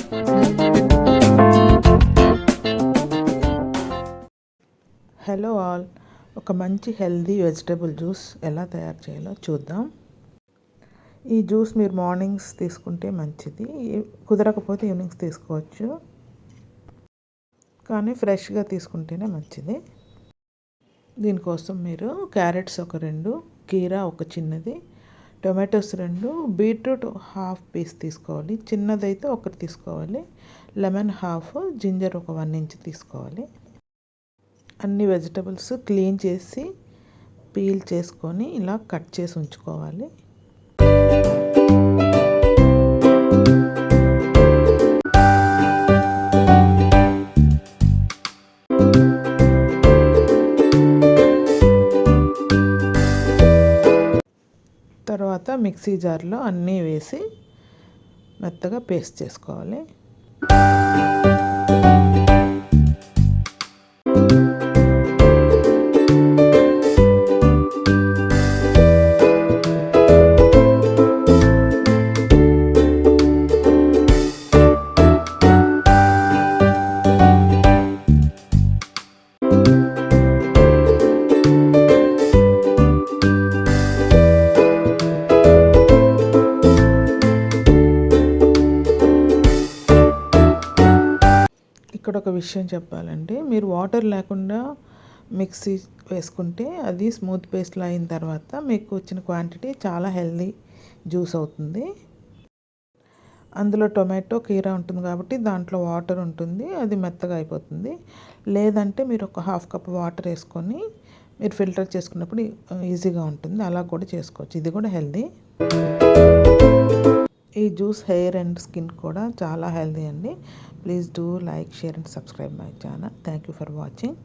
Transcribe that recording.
Hello all, ఒక మంచి healthy vegetable juice ఎలా తయారు చేయాలో చూద్దాం. ఈ జ్యూస్ మీరు మార్నింగ్స్ తీసుకుంటే మంచిది, కుదరకపోతే ఈవినింగ్స్ తీసుకోవచ్చు, కానీ ఫ్రెష్గా తీసుకుంటేనే మంచిది. దీనికోసం మీరు క్యారెట్స్ ఒక 2, కీరా ఒక చిన్నది, టొమాటోస్ 2, బీట్రూట్ హాఫ్ పీస్ తీసుకోవాలి, చిన్నదైతే ఒకటి తీసుకోవాలి, లెమన్ హాఫ్, జింజర్ ఒక 1 ఇంచ్ తీసుకోవాలి. అన్ని వెజిటబుల్స్ క్లీన్ చేసి పీల్ చేసుకొని ఇలా కట్ చేసి ఉంచుకోవాలి. తర్వాత మిక్సీ జార్లో అన్నీ వేసి మెత్తగా పేస్ట్ చేసుకోవాలి. ఇక్కడ ఒక విషయం చెప్పాలంటే, మీరు వాటర్ లేకుండా మిక్సీ వేసుకుంటే అది స్మూత్ పేస్ట్లో అయిన తర్వాత మీకు వచ్చిన క్వాంటిటీ చాలా హెల్దీ జ్యూస్ అవుతుంది. అందులో టొమాటో కీరా ఉంటుంది కాబట్టి దాంట్లో వాటర్ ఉంటుంది, అది మెత్తగా అయిపోతుంది. లేదంటే మీరు ఒక హాఫ్ కప్ వాటర్ వేసుకొని మీరు ఫిల్టర్ చేసుకున్నప్పుడు ఈజీగా ఉంటుంది, అలా కూడా చేసుకోవచ్చు. ఇది కూడా హెల్దీ. ఈ జ్యూస్ హెయిర్ అండ్ స్కిన్ కూడా చాలా హెల్దీ అండి. Please do like, share and subscribe my channel. Thank you for watching.